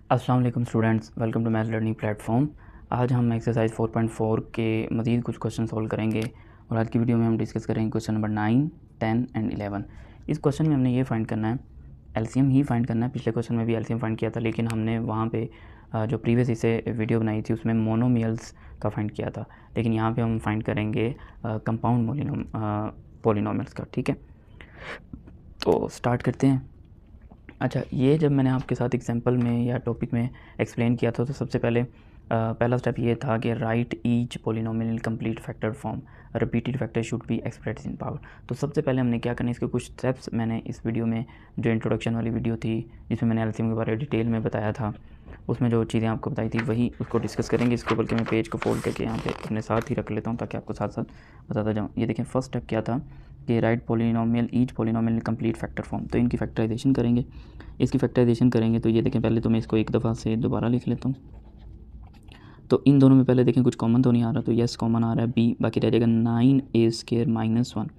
अस्सलाम वालेकुम students, welcome to math learning platform. आज हम एक्सरसाइज 4.4 के मज़ीद कुछ क्वेश्चन सॉल्व करेंगे और आज की वीडियो में हम डिस्कस करेंगे क्वेश्चन नंबर 9, 10 एंड 11। इस क्वेश्चन में हमने ये फाइंड करना है, एलसीएम ही फाइंड करना है। पिछले क्वेश्चन में भी एलसीएम फाइंड किया था, लेकिन हमने वहाँ पे जो प्रीवियस इसे वीडियो बनाई थी उसमें मोनोमियल्स का फाइंड किया था, लेकिन यहाँ पर हम फाइंड करेंगे कंपाउंड पॉलिनोमियल्स का। ठीक है, तो स्टार्ट करते हैं। अच्छा, ये जब मैंने आपके साथ एग्जांपल में या टॉपिक में एक्सप्लेन किया था तो सबसे पहले पहला स्टेप ये था कि right each polynomial in complete factor form, repeated factor should be expressed in power. तो सबसे पहले हमने क्या करना है, इसके कुछ स्टेप्स मैंने इस वीडियो में, जो इंट्रोडक्शन वाली वीडियो थी जिसमें मैंने एलसीएम के बारे में डिटेल में बताया था, उसमें जो चीज़ें आपको बताई थी वही उसको डिस्कस करेंगे। इसको बल्कि मैं पेज को फोल्ड करके यहाँ पे अपने साथ ही रख लेता हूँ ताकि आपको साथ साथ बताता जाऊँ। ये देखें, फर्स्ट स्टेप क्या था कि right polynomial each polynomial in complete factor form. तो इनकी फैक्टराइजेशन करेंगे। इसकी फैक्टराइजेशन करेंगे तो ये देखें, पहले तो मैं इसको एक दफ़ा से दोबारा लिख लेता हूँ। तो इन दोनों में पहले देखें कुछ कॉमन तो नहीं आ रहा, तो यस कॉमन आ रहा है, बी बाकी रह जाएगा 9a² - 1।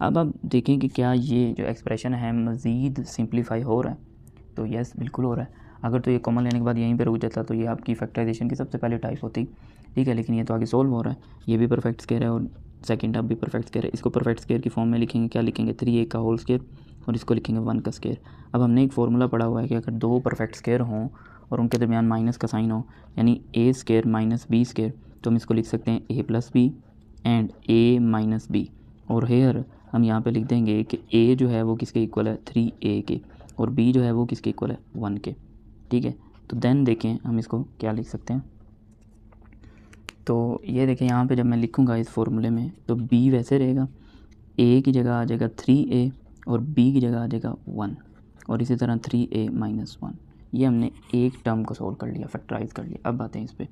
अब आप देखें कि क्या ये जो एक्सप्रेशन है मज़ीद सिंप्लीफाई हो रहा है, तो यस बिल्कुल हो रहा है। अगर तो ये कॉमन लेने के बाद यहीं पे रुक जाता तो ये आपकी फैक्टराइजेशन की सबसे पहले टाइप होती, ठीक है, लेकिन ये तो आगे सोल्व हो रहा है। ये भी परफेक्ट स्क्वायर है और सेकंड टर्म भी परफेक्ट स्क्वायर है। इसको परफेक्ट स्क्वायर की फॉर्म में लिखेंगे, क्या लिखेंगे, 3a का होल स्क्वायर और इसको लिखेंगे 1 का स्क्वायर। अब हमने एक फार्मूला पढ़ा हुआ है कि अगर दो परफेक्ट स्क्वायर हों और उनके दरमियान माइनस का साइन हो, यानी a² - b², तो हम इसको लिख सकते हैं a + b and a - b। और हेयर हम यहाँ पे लिख देंगे कि a जो है वो किसके इक्वल है, 3a के, और b जो है वो किसके इक्वल है, 1 के। ठीक है, तो देन देखें हम इसको क्या लिख सकते हैं। तो ये देखें, यहाँ पे जब मैं लिखूँगा इस फॉर्मूले में तो b वैसे रहेगा, a की जगह आ जाएगा 3a और b की जगह आ जाएगा 1, और इसी तरह 3a - 1। ये हमने एक टर्म को सोल्व कर लिया, फैक्टराइज कर लिया। अब आते हैं इस पर।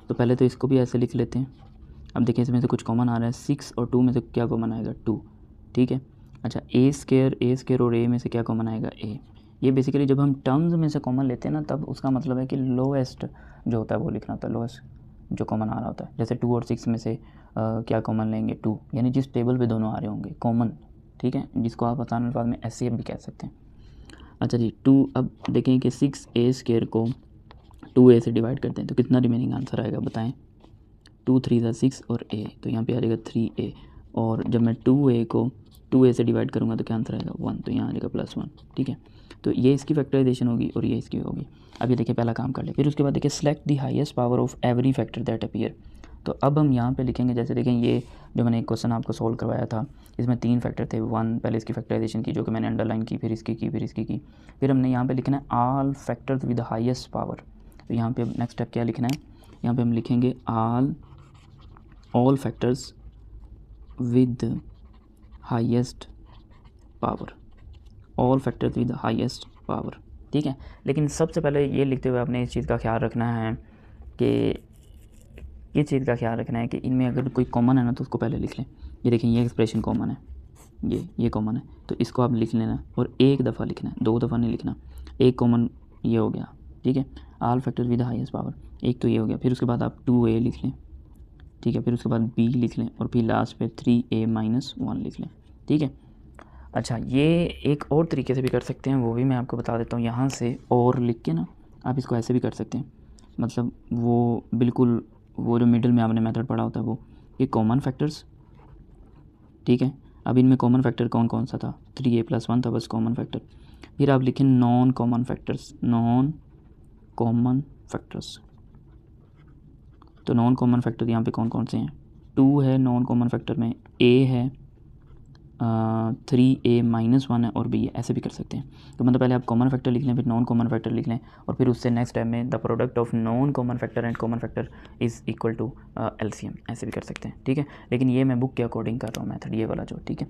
तो पहले तो इसको भी ऐसे लिख लेते हैं। अब देखिए, इसमें से कुछ कॉमन आ रहा है, 6 और 2 में से क्या कॉमन आएगा, 2। ठीक है, अच्छा a² और a में से क्या कॉमन आएगा, a। ये बेसिकली जब हम टर्म्स में से कॉमन लेते हैं ना, तब उसका मतलब है कि लोएस्ट जो होता है वो लिखना होता है, लोएस्ट जो कॉमन आ रहा होता है। जैसे 2 और 6 में से क्या कॉमन लेंगे, 2, यानी जिस टेबल पे दोनों आ रहे होंगे कॉमन। ठीक है, जिसको आप आसान अल्फाज में एचसीएफ भी कह सकते हैं। अच्छा जी, 2। अब देखें कि 6a² को 2a से डिवाइड करते हैं तो कितना रिमेनिंग आंसर आएगा, बताएं। 2 3 ज़ा 6 और a, तो यहाँ पे आ जाएगा 3a। और जब मैं 2a को 2a से डिवाइड करूँगा तो क्या आंसर आएगा, 1, तो यहाँ आ जाएगा +1। ठीक है, तो ये इसकी फैक्टराइजेशन होगी और ये इसकी होगी। अब ये देखिए, पहला काम कर ले, फिर उसके बाद देखिए select the highest power of every factor that appear. तो अब हम यहाँ पे लिखेंगे, जैसे देखें ये जो मैंने एक क्वेश्चन आपको सोल्व करवाया था, इसमें 3 फैक्टर थे। 1 पहले इसकी फैक्टराइजेशन की जो कि मैंने अंडरलाइन की, फिर इसकी की, फिर इसकी की। फिर हमने यहाँ पे लिखना है all factors with highest power. तो यहाँ पे नेक्स्ट स्टेप क्या लिखना है, यहाँ पे हम लिखेंगे all factors with highest power, all factors with highest power. ठीक है, लेकिन सबसे पहले ये लिखते हुए आपने इस चीज़ का ख्याल रखना है कि इनमें अगर कोई कॉमन है ना तो उसको पहले लिख लें। ये देखें, ये एक्सप्रेशन कॉमन है, ये कॉमन है, तो इसको आप लिख लेना और एक दफ़ा लिखना है, 2 दफ़ा नहीं लिखना। एक कॉमन ये हो गया, ठीक है, all factors with highest power, एक तो ये हो गया। फिर उसके बाद आप 2a लिख लें, ठीक है, फिर उसके बाद b लिख लें और फिर लास्ट पे 3a - 1 लिख लें। ठीक है, अच्छा, ये एक और तरीके से भी कर सकते हैं, वो भी मैं आपको बता देता हूँ। यहाँ से और लिख के ना आप इसको ऐसे भी कर सकते हैं, मतलब वो बिल्कुल वो जो मिडिल में आपने मेथड पढ़ा होता है वो, ये कॉमन फैक्टर्स। ठीक है, अब इनमें कॉमन फैक्टर कौन कौन सा था, 3a + 1 था बस कॉमन फैक्टर। फिर आप लिखें non common factors, non common factors. तो नॉन कॉमन फैक्टर यहाँ पे कौन कौन से हैं, 2 है नॉन कॉमन फैक्टर में, a है, 3a - 1 है और b है। ऐसे भी कर सकते हैं। तो मतलब पहले आप कॉमन फैक्टर लिख लें, फिर नॉन कॉमन फैक्टर लिख लें, और फिर उससे नेक्स्ट टाइम में the product of non common factor and common factor is equal to LCM. ऐसे भी कर सकते हैं। ठीक है, लेकिन ये मैं बुक के अकॉर्डिंग कर रहा हूँ मेथड, ये वाला जो। ठीक है,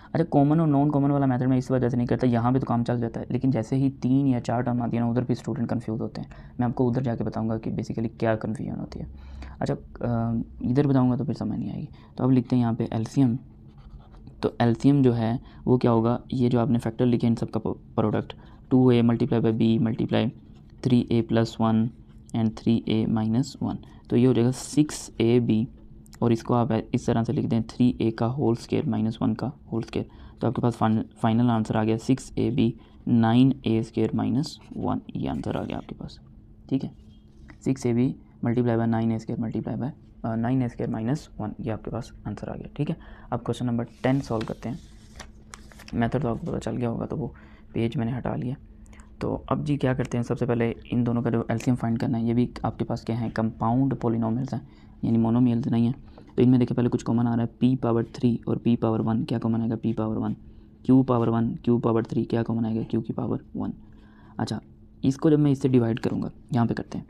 अच्छा, कॉमन और नॉन कॉमन वाला मेथड मैं इस वजह से नहीं करता, यहाँ पे तो काम चल जाता है, लेकिन जैसे ही 3 या 4 टर्म आती है ना, उधर भी स्टूडेंट कंफ्यूज होते हैं। मैं आपको उधर जाके बताऊंगा कि बेसिकली क्या कन्फ्यूजन होती है। अच्छा, इधर बताऊंगा तो फिर समझ नहीं आएगी। तो अब लिखते हैं यहाँ पे एलसीएम। तो एलसीएम जो है वो क्या होगा, ये जो आपने फैक्टर लिखे इन सब का product, 2a × b × 3a + 1 and 3a - 1, तो ये हो जाएगा 6ab, और इसको आप इस तरह से लिख दें 3a का होल स्क्वायर - 1 का होल स्क्वायर। तो आपके पास फाइनल आंसर आ गया 6ab 9a² - 1, ये आंसर आ गया आपके पास। ठीक है। 6ab multiply by 9a² multiply by 9a² minus 1, ये आपके पास आंसर आ गया। ठीक है, अब क्वेश्चन नंबर 10 सॉल्व करते हैं। मेथड तो आपको पता चल गया होगा, तो वो पेज मैंने हटा लिया। तो अब जी क्या करते हैं, सबसे पहले इन दोनों का जो एलसीएम फाइंड करना है। ये भी आपके पास क्या है, कंपाउंड पॉलिनोमियल्स हैं, यानी मोनोमियल्स नहीं है। तो इनमें देखिए पहले कुछ कॉमन आ रहा है, p⁻³ और p⁻1 क्या कॉमन आएगा, p⁻1, q⁻1 q⁻3 क्या कॉमन आएगा, q⁻1। अच्छा, इसको जब मैं इससे डिवाइड करूँगा, यहाँ पे करते हैं,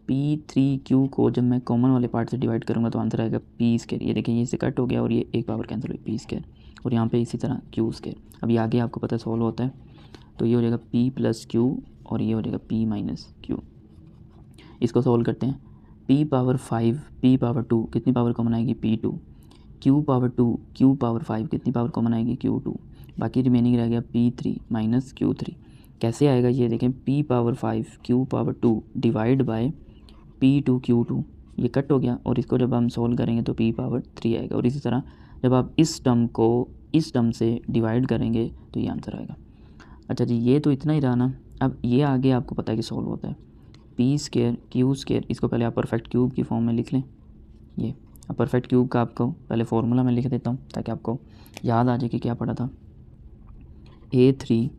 p3q को जब मैं कॉमन वाले पार्ट से डिवाइड करूँगा तो आंसर आएगा p²। ये देखिए, ये इससे कट हो गया और ये एक पावर कैंसिल हुई, p²। और यहाँ पे इसी तरह q²। अब ये आगे आपको पता सॉल्व होता है, तो ये हो जाएगा p+q और ये हो जाएगा p-q। इसको सॉल्व करते हैं, p⁻5 p⁻2 कितनी पावर कॉमन आएगी, p2, q⁻2 q⁻5 कितनी पावर कॉमन आएगी, q2। बाकी रिमेनिंग रह गया p3 माइनस q3। कैसे आएगा ये देखें, p⁻5 q⁻2 divide by p2 q2, ये कट हो गया और इसको जब हम सॉल्व करेंगे तो p⁻3 आएगा। और इसी तरह जब आप इस टर्म को इस टर्म से डिवाइड करेंगे तो ये आंसर आएगा। अच्छा जी, ये तो इतना ही रहा ना। अब ये आगे आपको पता है कि सॉल्व होता है, p² q²। इसको पहले आप परफेक्ट क्यूब की फॉर्म में लिख लें। ये अब परफेक्ट क्यूब का आपको पहले फॉर्मूला मैं लिख देता हूँ ताकि आपको याद आ जाए कि क्या पढ़ा था, a3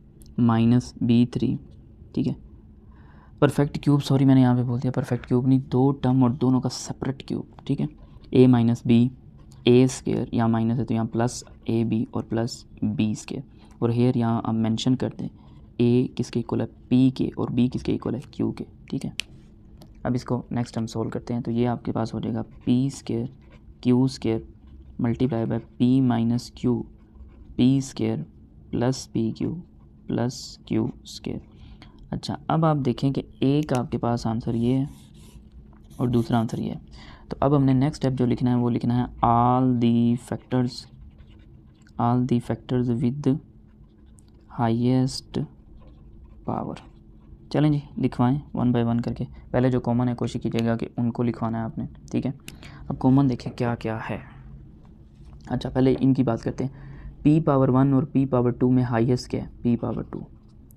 माइनस b3। ठीक है, परफेक्ट क्यूब, सॉरी मैंने यहाँ पे बोल दिया परफेक्ट क्यूब नहीं, दो टर्म और दोनों का सेपरेट क्यूब। ठीक है, a माइनस b a², यहाँ माइनस है तो यहाँ प्लस ab और प्लस b²। और हेयर यहाँ आप मेंशन करते हैं a किसके इक्वल है, p के, और b किसके इक्वल है, q के। ठीक है, अब इसको नेक्स्ट हम सोल्व करते हैं। तो ये आपके पास हो जाएगा p² q² multiply by p-q p² plus pq plus q²। अच्छा, अब आप देखें कि एक आपके पास आंसर ये है और दूसरा आंसर ये है। तो अब हमने नेक्स्ट स्टेप जो लिखना है वो लिखना है all the factors with highest power. चलें जी, लिखवाएं 1 बाय 1 करके। पहले जो कॉमन है कोशिश कीजिएगा कि उनको लिखवाना है आपने। ठीक है, अब कॉमन देखें क्या क्या है। अच्छा, पहले इनकी बात करते हैं, p⁻1 और p⁻2 में हाईएस्ट क्या है, p⁻2,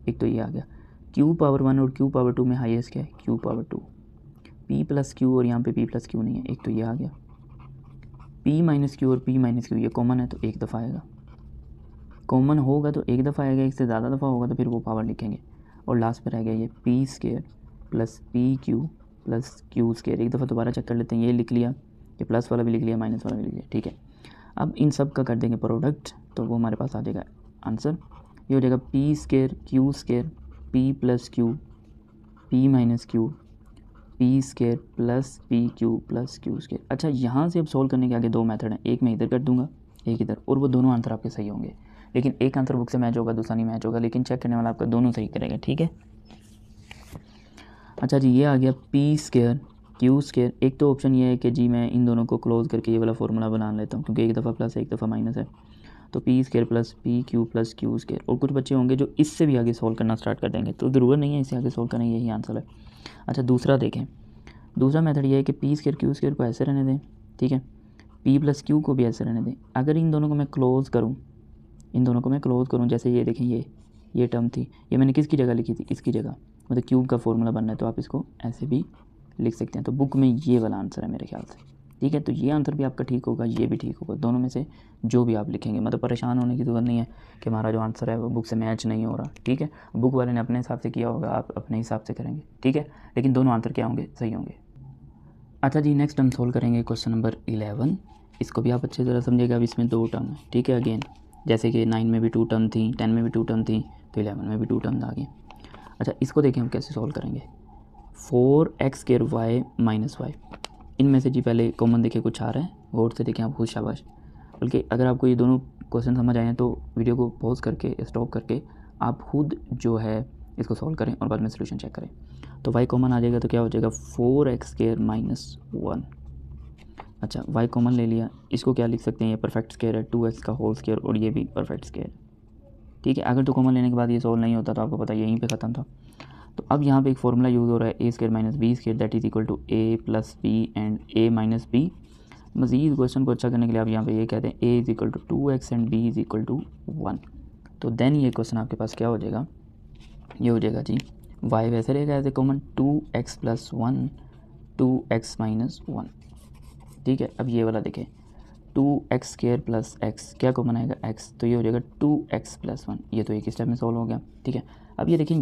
एक तो ये आ गया। q⁻1 और q⁻2 में हाईएस्ट क्या है, q⁻2। p+q और यहाँ पे p+q नहीं है, एक तो ये आ गया। p-q और p-q ये कॉमन है तो एक दफ़ा आएगा, कॉमन होगा तो एक दफ़ा आएगा, एक से ज़्यादा दफ़ा होगा तो फिर वो पावर लिखेंगे। और लास्ट पर रह गया ये p² plus pq plus q²। एक दफ़ा दोबारा चेक कर लेते हैं, ये लिख लिया, ये प्लस वाला भी लिख लिया, माइनस वाला भी लिख लिया। ठीक है, अब इन सब का कर देंगे प्रोडक्ट, तो वो हमारे पास आ जाएगा आंसर। ये हो जाएगा p² q² p+q p-q p² plus pq plus q²। अच्छा, यहाँ से अब सोल्व करने के आगे दो मेथड हैं, एक मैं इधर कर दूंगा, एक इधर, और वो दोनों आंसर आपके सही होंगे। लेकिन एक आंसर बुक से मैच होगा, दूसरा नहीं मैच होगा, लेकिन चेक करने वाला आपका दोनों सही करेगा। ठीक है, अच्छा जी, ये आ गया p² q²। एक तो ऑप्शन ये है कि जी मैं इन दोनों को क्लोज करके ये वाला फार्मूला बना लेता हूँ, क्योंकि एक दफ़ा प्लस है एक दफ़ा माइनस है। तो p² plus pq plus q²। और कुछ बच्चे होंगे जो इससे भी आगे सोल्व करना स्टार्ट कर देंगे, तो ज़रूरत नहीं है इससे आगे सोल्व करना, यही आंसर है। अच्छा, दूसरा देखें, दूसरा मेथड ये है कि p² q² को ऐसे रहने दें। ठीक है, p+q को भी ऐसे रहने दें। अगर इन दोनों को मैं क्लोज़ करूँ, जैसे ये देखें, ये टर्म थी, ये मैंने किसकी जगह लिखी थी, इसकी जगह, मतलब क्यूब का फॉर्मूला बनना है, तो आप इसको ऐसे भी लिख सकते हैं। तो बुक में ये वाला आंसर है मेरे ख्याल से। ठीक है, तो ये आंसर भी आपका ठीक होगा, ये भी ठीक होगा, दोनों में से जो भी आप लिखेंगे। मतलब परेशान होने की ज़रूरत नहीं है कि हमारा जो आंसर है वो बुक से मैच नहीं हो रहा। ठीक है, बुक वाले ने अपने हिसाब से किया होगा, आप अपने हिसाब से करेंगे। ठीक है, लेकिन दोनों आंसर क्या होंगे, सही होंगे। अच्छा जी, नेक्स्ट हम सोल्व करेंगे क्वेश्चन नंबर 11। इसको भी आप अच्छे तरह समझिएगा। अब इसमें दो टर्म है। ठीक है, अगेन जैसे कि 9 में भी 2 टर्म थी, 10 में भी 2 टर्म थी, तो 11 में भी 2 टर्म आ गई। अच्छा, इसको देखें हम कैसे सॉल्व करेंगे। 4x² y माइनस y, इनमें से जी पहले कॉमन देखे कुछ आ रहा है, गौर से देखें आप खुद, शाबाश। बल्कि अगर आपको ये दोनों क्वेश्चन समझ आए तो वीडियो को पॉज करके स्टॉप करके आप खुद जो है इसको सॉल्व करें और बाद में सोल्यूशन चेक करें। तो y कॉमन आ जाएगा तो क्या हो जाएगा, 4x² माइनस 1। अच्छा, y कॉमन ले लिया, इसको क्या लिख सकते हैं, ये परफेक्ट स्क्वायर है, 2x का होल स्क्वायर, और ये भी परफेक्ट स्क्वायर। ठीक है, अगर तो कॉमन लेने के बाद ये सॉल्व नहीं होता तो आपको पता यहीं पे ख़त्म था। तो अब यहाँ पे एक फार्मूला यूज़ हो रहा है, a² minus b² that is equal to a plus B and a minus B. मज़ीद क्वेश्चन को अच्छा करने के लिए आप यहाँ पे ये कहते हैं a is equal to 2x and b is equal to 1। तो देन ये क्वेश्चन आपके पास क्या हो जाएगा, ये हो जाएगा जी y वैसे रहेगा as a common 2x plus 1 2x minus 1, ठीक है। अब ये वाला देखें 2x स्क्वायर प्लस x, क्या कॉमन आएगा x, तो ये हो जाएगा 2x प्लस 1, ये तो एक स्टेप में सॉल्व हो गया, ठीक है। अब ये देखें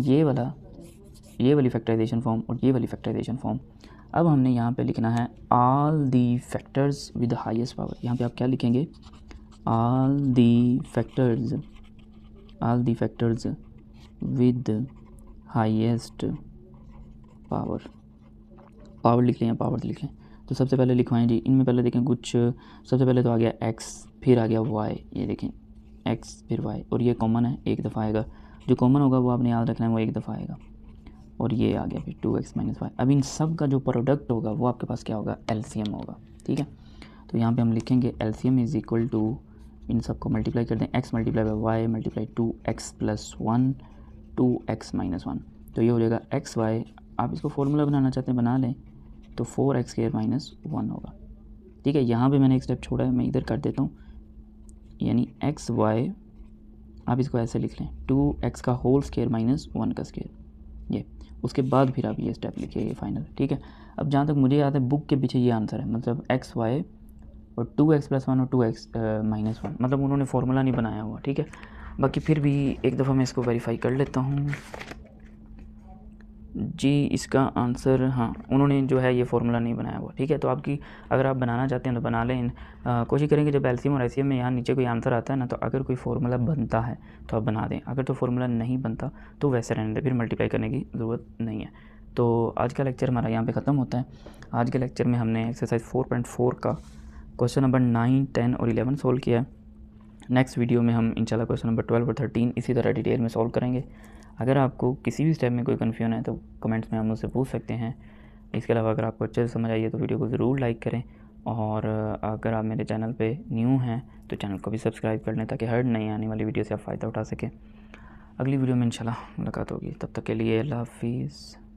ये वाली फैक्टराइजेशन फॉर्म और ये वाली फैक्टराइजेशन फॉर्म। अब हमने यहाँ पे लिखना है all the factors with highest power. यहाँ पे आप क्या लिखेंगे, all the factors with highest power लिख लें या पावर लिखें। तो सबसे पहले लिखवाएं जी, इनमें पहले देखें कुछ, सबसे पहले तो आ गया x, फिर आ गया y, ये देखें x फिर y, और ये कॉमन है, एक दफ़ा आएगा, जो कॉमन होगा वो आपने याद रखना है, वो एक दफ़ा आएगा, और ये आ गया फिर 2x माइनस वाई। अब इन सब का जो प्रोडक्ट होगा वो आपके पास क्या होगा, एलसीएम होगा, ठीक है। तो यहाँ पे हम लिखेंगे एलसीएम इज़ इक्वल टू, इन सब को मल्टीप्लाई कर दें, x multiply by Y multiply 2x plus 1 2x minus 1, तो ये हो जाएगा एक्स वाई। आप इसको फॉर्मूला बनाना चाहते हैं बना लें, तो 4x स्क्वायर माइनस 1 होगा, ठीक है। यहाँ पे मैंने एक स्टेप छोड़ा है, मैं इधर कर देता हूँ, यानी एक्स वाई, आप इसको ऐसे लिख लें 2x का होल स्क्वायर माइनस 1 का स्क्वायर, ये उसके बाद फिर आप ये स्टेप लिखिए, ये फाइनल, ठीक है। अब जहाँ तक मुझे याद है बुक के पीछे ये आंसर है, मतलब एक्स वाई और 2x प्लस 1 और 2x माइनस 1, मतलब उन्होंने फार्मूला नहीं बनाया हुआ, ठीक है। बाकी फिर भी एक दफ़ा मैं इसको वेरीफाई कर लेता हूँ जी, इसका आंसर हाँ, उन्होंने जो है ये फार्मूला नहीं बनाया हुआ, ठीक है। तो आपकी अगर आप बनाना चाहते हैं तो बना लें, कोशिश करेंगे जब एलसीएम और एचसीएम में यहाँ नीचे कोई आंसर आता है ना, तो अगर कोई फार्मूला बनता है तो आप बना दें, अगर तो फार्मूला नहीं बनता तो वैसे रहने दें, फिर मल्टीप्लाई करने की ज़रूरत नहीं है। तो आज का लेक्चर हमारा यहाँ पर ख़त्म होता है। आज के लेक्चर में हमने एक्सरसाइज 4.4 का क्वेश्चन नंबर 9, 10 और 11 सोल्व किया है। नेक्स्ट वीडियो में हम इंशाल्लाह क्वेश्चन नंबर 12 और 13 इसी तरह डिटेल में सॉल्व करेंगे। अगर आपको किसी भी स्टेप में कोई कन्फ्यूजन है तो कमेंट्स में आप मुझसे पूछ सकते हैं। इसके अलावा अगर आपको अच्छे से समझ आई है तो वीडियो को ज़रूर लाइक करें, और अगर आप मेरे चैनल पे न्यू हैं तो चैनल को भी सब्सक्राइब कर लें, ताकि हर नई आने वाली वीडियो से आप फ़ायदा उठा सकें। अगली वीडियो में इंशाल्लाह मुलाकात होगी, तब तक के लिए अल्लाह हाफिज़।